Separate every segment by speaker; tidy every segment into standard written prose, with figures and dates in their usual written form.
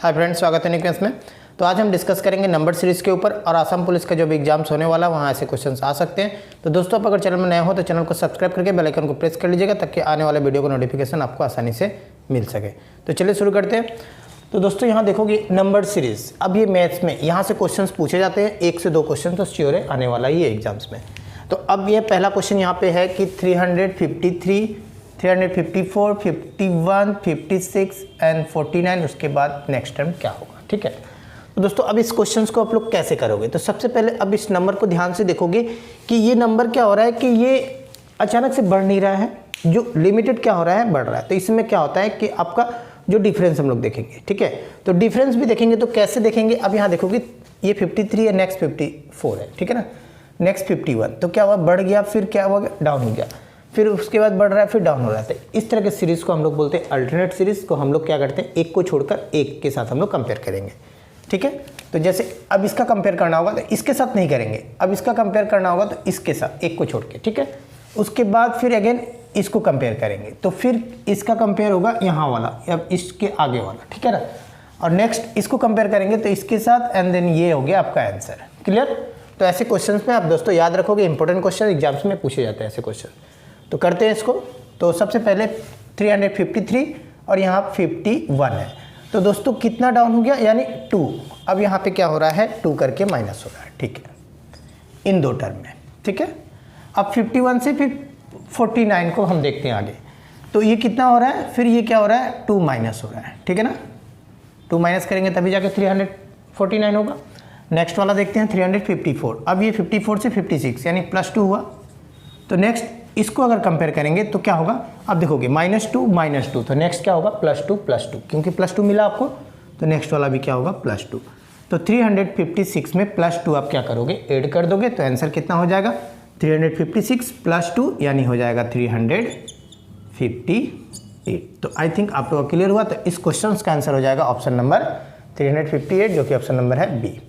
Speaker 1: Hi friends, स्वागत है निक्वेंस में। तो आज हम डिस्कस करेंगे नंबर सीरीज़ के ऊपर और आसाम पुलिस का जो भी एग्जाम्स होने वाला है वहाँ ऐसे क्वेश्चंस आ सकते हैं। तो दोस्तों, आप अगर चैनल में नए हो तो चैनल को सब्सक्राइब करके बेल आइकन को प्रेस कर लीजिएगा ताकि आने वाले वीडियो का नोटिफिकेशन आपको आसानी से मिल सके। तो चलिए शुरू करते हैं। तो दोस्तों, यहाँ देखोगे नंबर सीरीज़, अब ये मैथ्स में यहाँ से क्वेश्चन पूछे जाते हैं, 1 से 2 क्वेश्चन तो श्योर है आने वाला ही है एग्जाम्स में। तो अब ये पहला क्वेश्चन यहाँ पे है कि 353, 354, 51, 56 एंड 49, उसके बाद नेक्स्ट टर्म क्या होगा। ठीक है, तो दोस्तों अब इस क्वेश्चंस को आप लोग कैसे करोगे। तो सबसे पहले अब इस नंबर को ध्यान से देखोगे कि ये नंबर क्या हो रहा है कि ये अचानक से बढ़ नहीं रहा है, जो लिमिटेड क्या हो रहा है, बढ़ रहा है। तो इसमें क्या होता है कि आपका जो डिफरेंस हम लोग देखेंगे। ठीक है, तो डिफरेंस भी देखेंगे तो कैसे देखेंगे। अब यहाँ देखोगे ये 53 है, नेक्स्ट 54 है, ठीक है ना, नेक्स्ट 51, तो क्या हुआ, बढ़ गया, फिर क्या हुआ, डाउन हो गया, फिर उसके बाद बढ़ रहा है, फिर डाउन हो रहा है। इस तरह के सीरीज़ को हम लोग बोलते हैं अल्टरनेट सीरीज़ को। हम लोग क्या करते हैं, एक को छोड़कर एक के साथ हम लोग कंपेयर करेंगे। ठीक है, तो जैसे अब इसका कंपेयर करना होगा तो इसके साथ नहीं करेंगे, अब इसका कंपेयर करना होगा तो इसके साथ, एक को छोड़ के। ठीक है, उसके बाद फिर अगेन इसको कंपेयर करेंगे, तो फिर इसका कंपेयर होगा यहाँ वाला, अब इसके आगे वाला। ठीक है ना, और नेक्स्ट इसको कंपेयर करेंगे तो इसके साथ, एंड देन ये हो गया आपका आंसर। क्लियर। तो ऐसे क्वेश्चंस में आप दोस्तों याद रखोगे, इंपॉर्टेंट क्वेश्चन एग्जाम्स में पूछे जाते हैं ऐसे क्वेश्चन। तो करते हैं इसको। तो सबसे पहले 353 और यहाँ 51 है, तो दोस्तों कितना डाउन हो गया, यानी 2। अब यहाँ पे क्या हो रहा है, 2 करके माइनस हो रहा है। ठीक है, इन दो टर्म में। ठीक है, अब 51 से फिर 49 को हम देखते हैं आगे, तो ये कितना हो रहा है, फिर ये क्या हो रहा है, 2 माइनस हो रहा है। ठीक है ना, 2 माइनस करेंगे तभी जाके 349 होगा। नेक्स्ट वाला देखते हैं 354। अब ये 54 से 56 यानी +2 हुआ। तो नेक्स्ट इसको अगर कंपेयर करेंगे तो क्या होगा, अब देखोगे -2, तो नेक्स्ट क्या होगा, +2, क्योंकि +2 मिला आपको, तो नेक्स्ट वाला भी क्या होगा, +2। तो 356 में +2 आप क्या करोगे, ऐड कर दोगे, तो आंसर कितना हो जाएगा, 356 + 2 यानी हो जाएगा 358। तो आई थिंक आप लोगों को क्लियर हुआ। तो इस क्वेश्चन का आंसर हो जाएगा ऑप्शन नंबर 358, जो कि ऑप्शन नंबर है बी।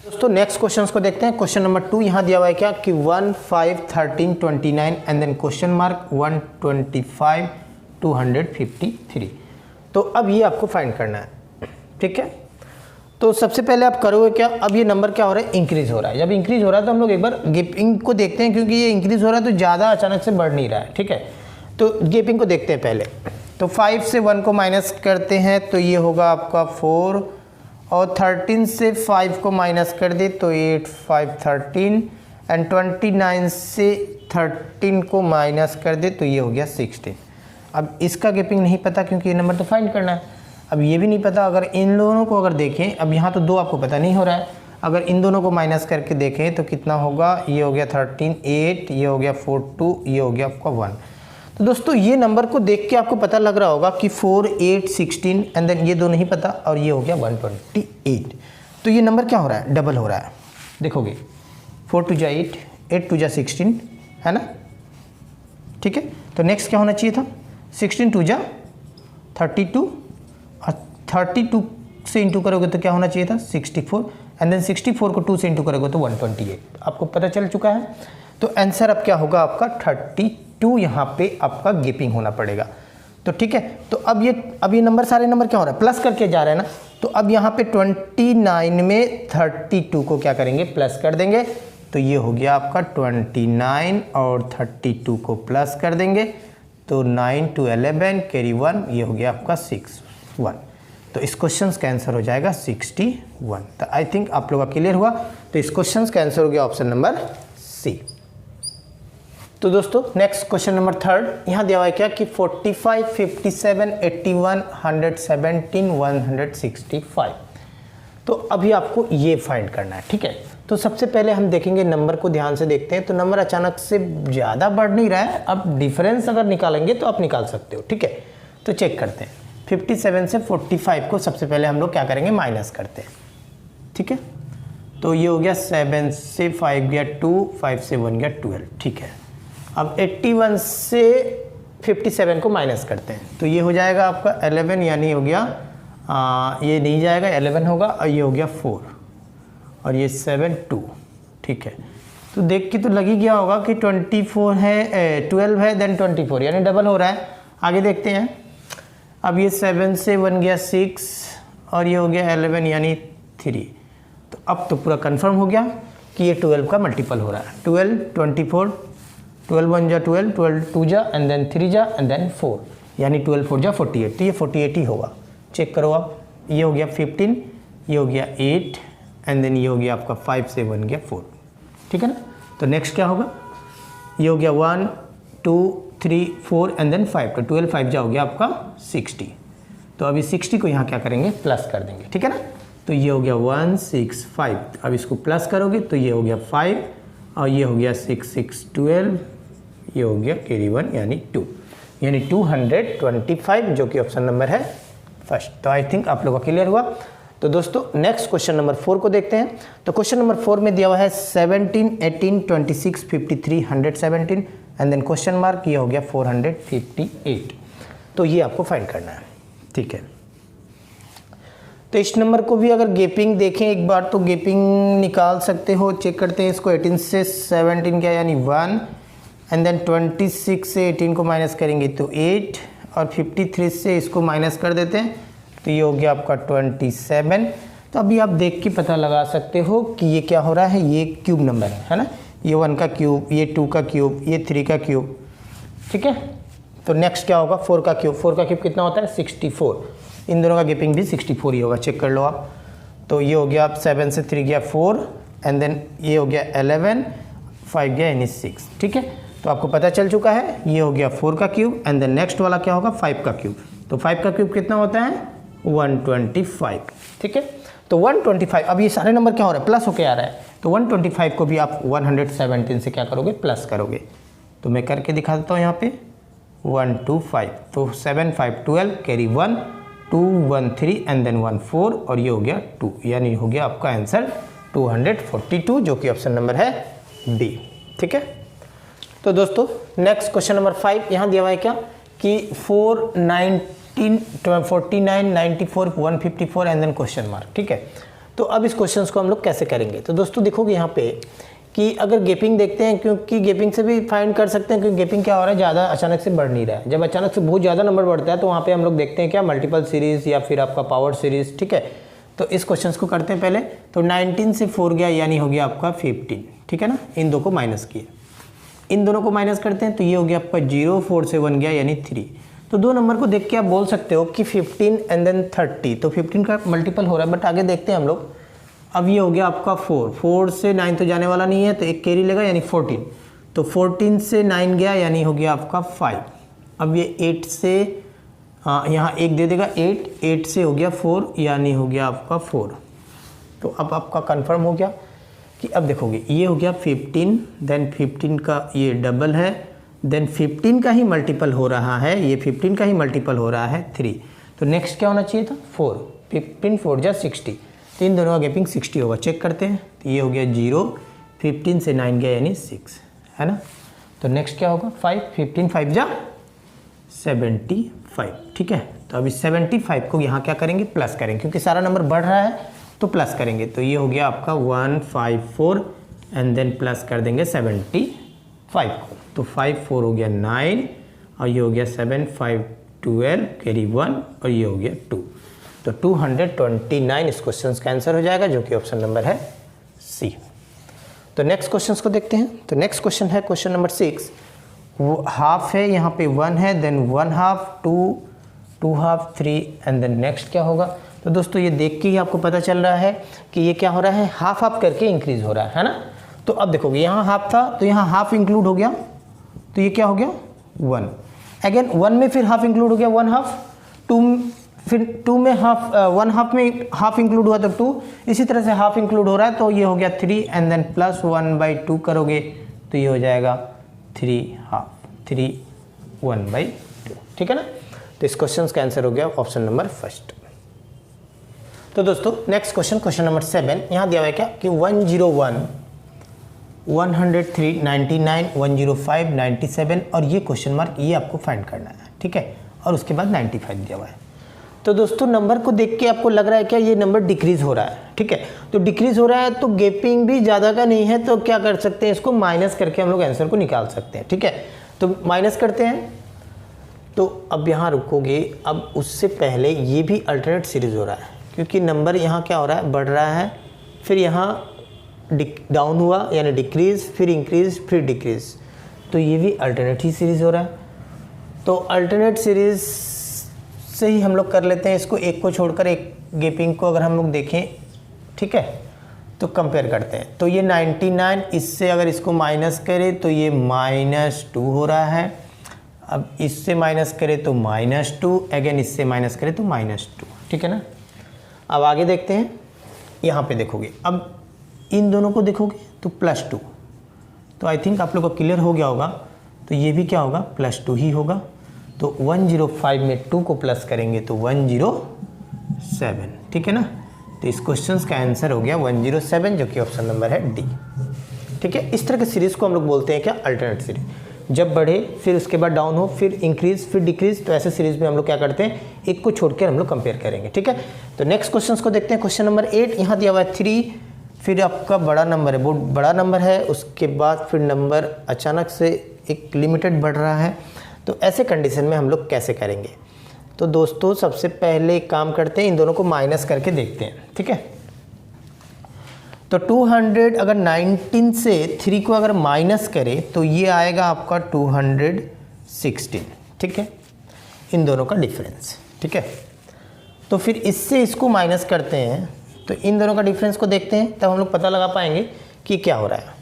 Speaker 1: दोस्तों नेक्स्ट क्वेश्चंस को देखते हैं। क्वेश्चन नंबर 2 यहाँ दिया हुआ है क्या कि 1, 5, 13, 29 एंड देन क्वेश्चन मार्क 125, 253। तो अब ये आपको फाइंड करना है। ठीक है, तो सबसे पहले आप करोगे क्या, अब ये नंबर क्या हो रहा है, इंक्रीज हो रहा है। जब इंक्रीज हो रहा है तो हम लोग एक बार गैपिंग को देखते हैं, क्योंकि ये इंक्रीज हो रहा है तो ज़्यादा अचानक से बढ़ नहीं रहा है। ठीक है, तो गैपिंग को देखते हैं पहले। तो 5 से 1 को माइनस करते हैं तो ये होगा आपका 4, और 13 से 5 को माइनस कर दे तो 8, 5, 13 एंड 29 से 13 को माइनस कर दे तो ये हो गया 16। अब इसका गैपिंग नहीं पता क्योंकि ये नंबर तो फाइंड करना है। अब ये भी नहीं पता, अगर इन दोनों को अगर देखें, अब यहाँ तो 2 आपको पता नहीं हो रहा है, अगर इन दोनों को माइनस करके देखें तो कितना होगा, ये हो गया 13, 8, ये हो गया 4, 2, ये हो गया आपका 1। तो दोस्तों ये नंबर को देख के आपको पता लग रहा होगा कि 4, 8, 16 एंड देन ये दो नहीं पता, और ये हो गया 128। तो ये नंबर क्या हो रहा है, डबल हो रहा है। देखोगे 4 2 जा 8, 8 2 जा 16, है ना। ठीक है, तो नेक्स्ट क्या होना चाहिए था, 16 2 जा 32, और 32 से इंटू करोगे तो क्या होना चाहिए था, 64, एंड देन 64 को 2 से इंटू करोगे तो 128। आपको पता चल चुका है। तो आंसर अब क्या होगा आपका 32, यहाँ पे आपका गैपिंग होना पड़ेगा। तो ठीक है, तो अब ये नंबर, सारे नंबर क्या हो रहा है, प्लस करके जा रहे हैं ना। तो अब यहाँ पे 29 में 32 को क्या करेंगे, प्लस कर देंगे, तो ये हो गया आपका 29, और 32 को प्लस कर देंगे तो 9 2 11 कैरी 1, ये हो गया आपका 61। तो इस क्वेश्चन का आंसर हो जाएगा 61। तो आई थिंक आप लोगों का क्लियर हुआ। तो इस क्वेश्चन का आंसर हो गया ऑप्शन नंबर सी। तो दोस्तों नेक्स्ट क्वेश्चन नंबर 3 यहाँ दिया हुआ है क्या कि 45, 57, 81, 117, 165। तो अभी आपको ये फाइंड करना है। ठीक है, तो सबसे पहले हम देखेंगे, नंबर को ध्यान से देखते हैं। तो नंबर अचानक से ज़्यादा बढ़ नहीं रहा है, अब डिफरेंस अगर निकालेंगे तो आप निकाल सकते हो। ठीक है, तो चेक करते हैं। 57 से 45 को सबसे पहले हम लोग क्या करेंगे, माइनस करते हैं। ठीक है, तो ये हो गया 7 से 5 गया 2, 5 से 1 गया 12। ठीक है, अब 81 से 57 को माइनस करते हैं तो ये हो जाएगा आपका 11, यानी हो गया ये नहीं जाएगा, 11 होगा, और ये हो गया 4, और ये 7 2। ठीक है, तो देख के तो लग ही गया होगा कि 24 है, 12 है, देन 24, यानी डबल हो रहा है। आगे देखते हैं। अब ये 7 से 1 गया 6, और ये हो गया 11 यानी 3। तो अब तो पूरा कंफर्म हो गया कि ये 12 का मल्टीपल हो रहा है। 12, 24, 12 1 जा 12, 12 2 जा एंड देन 3 जा एंड देन 4, यानी 12 4 जा 48। तो ये 48 ही होगा। चेक करो आप, ये हो गया 15, ये हो गया 8 एंड देन ये हो गया आपका 5 से 1 गया 4। ठीक है ना। तो नेक्स्ट क्या होगा, ये हो गया 1 2 3 4 एंड देन 5। तो 12 5 जा हो गया आपका 60। तो अभी 60 को यहाँ क्या करेंगे, प्लस कर देंगे। ठीक है ना। तो ये हो गया 165। अब इसको प्लस करोगे तो ये हो गया 5 और ये हो गया 6 6 12, ये हो गया कैरी 1 यानी 2, यानी 225 जो कि ऑप्शन नंबर है फर्स्ट। तो आई थिंक आप लोगों का क्लियर हुआ। तो दोस्तों नेक्स्ट क्वेश्चन नंबर 4 को देखते हैं। तो क्वेश्चन नंबर 4 में दिया हुआ है 17 18 26 53 117 एंड देन क्वेश्चन मार्क, ये हो गया 458। तो ये आपको फाइंड करना है। ठीक है। तो इस नंबर को भी अगर गेपिंग देखें एक बार तो गेपिंग निकाल सकते हो। चेक करते हैं इसको। 18 से 17 क्या यानी 1 एंड देन 26 से 18 को माइनस करेंगे तो 8 और 53 से इसको माइनस कर देते हैं तो ये हो गया आपका 27। तो अभी आप देख के पता लगा सकते हो कि ये क्या हो रहा है, ये क्यूब नंबर है ना। ये 1 का क्यूब, ये 2 का क्यूब, ये 3 का क्यूब। ठीक है। तो नेक्स्ट क्या होगा, 4 का क्यूब। 4 का क्यूब कितना होता है 64। इन दोनों का गेपिंग भी 64 ही होगा। चेक कर लो आप। तो ये हो गया आप 7 से 3 गया 4 एंड देन ये हो गया 11, 5 गया यानी 6। ठीक है। तो आपको पता चल चुका है ये हो गया 4 का क्यूब एंड देन नेक्स्ट वाला क्या होगा 5 का क्यूब। तो 5 का क्यूब कितना होता है 125। ठीक है। तो 125, अब ये सारे नंबर क्या हो रहा है, प्लस होके आ रहा है। तो 125 को भी आप 117 से क्या करोगे, प्लस करोगे। तो मैं करके दिखा देता हूँ यहाँ पे 125। तो 7 5 12 कैरी 1 2 1 3 एंड देन 1 4 और ये हो गया 2, यानी हो गया आपका आंसर 242 जो कि ऑप्शन नंबर है डी। ठीक है। तो दोस्तों नेक्स्ट क्वेश्चन नंबर 5 यहाँ दिया हुआ है क्या कि 4 19 49 94 154 एंड देन क्वेश्चन मार्क। ठीक है। तो अब इस क्वेश्चन को हम लोग कैसे करेंगे। तो दोस्तों देखोगे यहाँ पे कि अगर गेपिंग देखते हैं, क्योंकि गेपिंग से भी फाइंड कर सकते हैं, क्योंकि गेपिंग क्या हो रहा है, ज़्यादा अचानक से बढ़ नहीं रहा है। जब अचानक से बहुत ज़्यादा नंबर बढ़ता है तो वहाँ पे हम लोग देखते हैं क्या मल्टीपल सीरीज़ या फिर आपका पावर सीरीज़। ठीक है। तो इस क्वेश्चन को करते हैं पहले। तो 19 से 4 गया यानी हो गया आपका 15। ठीक है ना। इन दो को माइनस किए, इन दोनों को माइनस करते हैं तो ये हो गया आपका 0 4 से 1 गया यानी 3। तो दो नंबर को देख के आप बोल सकते हो कि 15 एंड देन 30, तो 15 का मल्टीपल हो रहा है। बट आगे देखते हैं हम लोग। अब ये हो गया आपका 4 से 9 तो जाने वाला नहीं है तो एक कैरी लेगा यानी 14। तो 14 से 9 गया यानी हो गया आपका 5। अब ये 8 से यहाँ एक दे देगा 8 से हो गया 4 यानी हो गया आपका 4। तो अब आपका कंफर्म हो गया कि अब देखोगे ये हो गया 15 देन 15 का ये डबल है देन 15 का ही मल्टीपल हो रहा है, ये 15 का ही मल्टीपल हो रहा है 3। तो नेक्स्ट क्या होना चाहिए था 4। 15 4 जा 60। तो इन दोनों का गैपिंग 60 होगा। चेक करते हैं। तो ये हो गया 0 15 से 9 गया यानी 6 है ना। तो नेक्स्ट क्या होगा 5 15 5 जा 75। ठीक है। तो अभी 75 को यहाँ क्या करेंगे, प्लस करेंगे, क्योंकि सारा नंबर बढ़ रहा है तो प्लस करेंगे। तो ये हो गया आपका 154 एंड देन प्लस कर देंगे 75 को। तो 5 4 हो गया 9 और ये हो गया 7 5 12 कैरी 1 और ये हो गया 2। तो 229 इस क्वेश्चन का आंसर हो जाएगा जो कि ऑप्शन नंबर है सी। तो नेक्स्ट क्वेश्चन को देखते हैं। तो नेक्स्ट क्वेश्चन है क्वेश्चन नंबर 6। वो हाफ है, यहाँ पे 1 है then 1 half 2 half 3 and then next क्या होगा। तो दोस्तों ये देख के ही आपको पता चल रहा है कि ये क्या हो रहा है, हाफ हाफ करके इंक्रीज हो रहा है ना। तो अब देखोगे यहाँ हाफ था तो यहाँ हाफ इंक्लूड हो गया तो ये क्या हो गया 1। अगेन 1 में फिर हाफ इंक्लूड हो गया 1 हाफ, 2 फिर 2 में हाफ 1 हाफ में हाफ इंक्लूड हुआ तो 2, इसी तरह से हाफ इंक्लूड हो रहा है तो ये हो गया 3 एंड देन प्लस 1/2 करोगे तो ये हो जाएगा 3 हाफ 3 1/2। ठीक है ना। तो इस क्वेश्चन का आंसर हो गया ऑप्शन नंबर फर्स्ट। तो दोस्तों नेक्स्ट क्वेश्चन, क्वेश्चन नंबर 7 यहाँ दिया हुआ है क्या कि 101 103 99 105 97 और ये क्वेश्चन मार्क, ये आपको फाइंड करना है। ठीक है। और उसके बाद 95 दिया हुआ है। तो दोस्तों नंबर को देख के आपको लग रहा है क्या ये नंबर डिक्रीज हो रहा है। ठीक है। तो डिक्रीज हो रहा है तो गैपिंग भी ज़्यादा का नहीं है, तो क्या कर सकते हैं, इसको माइनस करके हम लोग आंसर को निकाल सकते हैं। ठीक है। तो माइनस करते हैं। तो अब यहाँ रुकोगे, अब उससे पहले ये भी अल्टरनेट सीरीज हो रहा है क्योंकि नंबर यहाँ क्या हो रहा है, बढ़ रहा है, फिर यहाँ डाउन हुआ यानी डिक्रीज़, फिर इंक्रीज़, फिर डिक्रीज़, तो ये भी अल्टरनेट सीरीज़ हो रहा है। तो अल्टरनेट सीरीज़ से ही हम लोग कर लेते हैं इसको, एक को छोड़कर एक गैपिंग को अगर हम लोग देखें, ठीक है, तो कंपेयर करते हैं। तो ये 99, इससे अगर इसको माइनस करें तो ये -2 हो रहा है। अब इससे माइनस करें तो -2, अगेन इससे माइनस करें तो -2, ठीक है ना। अब आगे देखते हैं, यहाँ पे देखोगे, अब इन दोनों को देखोगे तो +2, तो आई थिंक आप लोग को क्लियर हो गया होगा। तो ये भी क्या होगा, +2 ही होगा। तो 105 में 2 को प्लस करेंगे तो 107, ठीक है ना। तो इस क्वेश्चन का आंसर हो गया 107, जो कि ऑप्शन नंबर है डी, ठीक है। इस तरह के सीरीज़ को हम लोग बोलते हैं क्या, अल्टरनेट सीरीज। जब बढ़े फिर उसके बाद डाउन हो, फिर इंक्रीज, फिर डिक्रीज, तो ऐसे सीरीज में हम लोग क्या करते हैं, एक को छोड़कर हम लोग कंपेयर करेंगे, ठीक है। तो नेक्स्ट क्वेश्चन को देखते हैं। क्वेश्चन नंबर 8 यहाँ दिया हुआ है 3, फिर आपका बड़ा नंबर है, बहुत बड़ा नंबर है, उसके बाद फिर नंबर अचानक से एक लिमिटेड बढ़ रहा है। तो ऐसे कंडीशन में हम लोग कैसे करेंगे। तो दोस्तों सबसे पहले एक काम करते हैं, इन दोनों को माइनस करके देखते हैं, ठीक है। तो 200 अगर 19 से 3 को अगर माइनस करें तो ये आएगा आपका 216, ठीक है, इन दोनों का डिफरेंस, ठीक है। तो फिर इससे इसको माइनस करते हैं, तो इन दोनों का डिफरेंस को देखते हैं, तब हम लोग पता लगा पाएंगे कि क्या हो रहा है।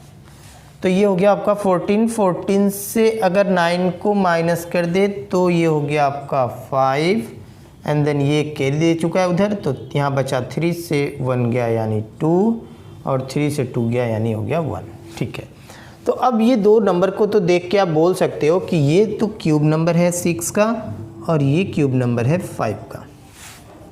Speaker 1: तो ये हो गया आपका 14 से अगर 9 को माइनस कर दे तो ये हो गया आपका 5, एंड देन ये कैरी दे चुका है उधर, तो यहाँ बचा 3 से 1 गया यानी 2, और 3 से 2 गया यानी हो गया 1, ठीक है। तो अब ये दो नंबर को तो देख के आप बोल सकते हो कि ये तो क्यूब नंबर है 6 का और ये क्यूब नंबर है 5 का,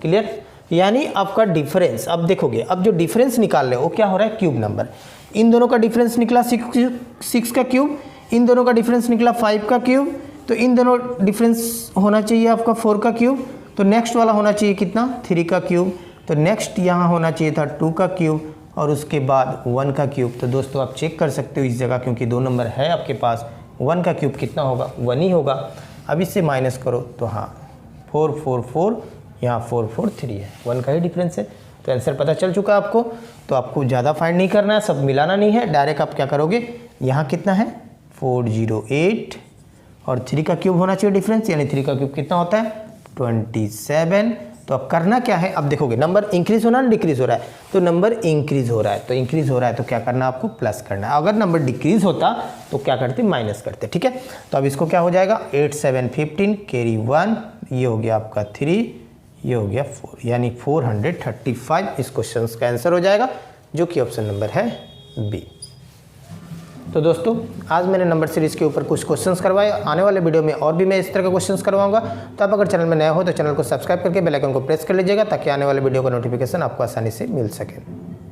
Speaker 1: क्लियर। यानी आपका डिफरेंस, अब देखोगे, अब जो डिफरेंस निकाल रहे हो वो क्या हो रहा है, क्यूब नंबर। इन दोनों का डिफरेंस निकला 6 का क्यूब, इन दोनों का डिफरेंस निकला 5 का क्यूब, तो इन दोनों डिफरेंस होना चाहिए आपका 4 का क्यूब। तो नेक्स्ट वाला होना चाहिए कितना, 3 का क्यूब। तो नेक्स्ट यहाँ होना चाहिए था 2 का क्यूब, और उसके बाद 1 का क्यूब। तो दोस्तों आप चेक कर सकते हो इस जगह, क्योंकि 2 नंबर है आपके पास, 1 का क्यूब कितना होगा, 1 ही होगा। अब इससे माइनस करो तो हाँ 4 4 4, यहाँ 4 4 3 है, 1 का ही डिफरेंस है। तो आंसर पता चल चुका आपको। तो आपको ज़्यादा फाइंड नहीं करना है, सब मिलाना नहीं है, डायरेक्ट आप क्या करोगे, यहाँ कितना है 408, और 3 का क्यूब होना चाहिए डिफरेंस, यानी 3 का क्यूब कितना होता है 27। तो अब करना क्या है, अब देखोगे नंबर इंक्रीज होना, डिक्रीज हो रहा है, तो नंबर इंक्रीज हो रहा है, तो इंक्रीज हो रहा है तो क्या करना, आपको प्लस करना है। अगर नंबर डिक्रीज होता तो क्या करते, माइनस करते, ठीक है। तो अब इसको क्या हो जाएगा, 8 7 15 कैरी 1, ये हो गया आपका 3, ये हो गया 4, यानी 435 इस क्वेश्चन का आंसर हो जाएगा, जो कि ऑप्शन नंबर है बी। तो दोस्तों आज मैंने नंबर सीरीज़ के ऊपर कुछ क्वेश्चंस करवाए, आने वाले वीडियो में और भी मैं इस तरह के क्वेश्चंस करवाऊंगा। तो आप अगर चैनल में नए हो तो चैनल को सब्सक्राइब करके बेल आइकन को प्रेस कर लीजिएगा, ताकि आने वाले वीडियो का नोटिफिकेशन आपको आसानी से मिल सके।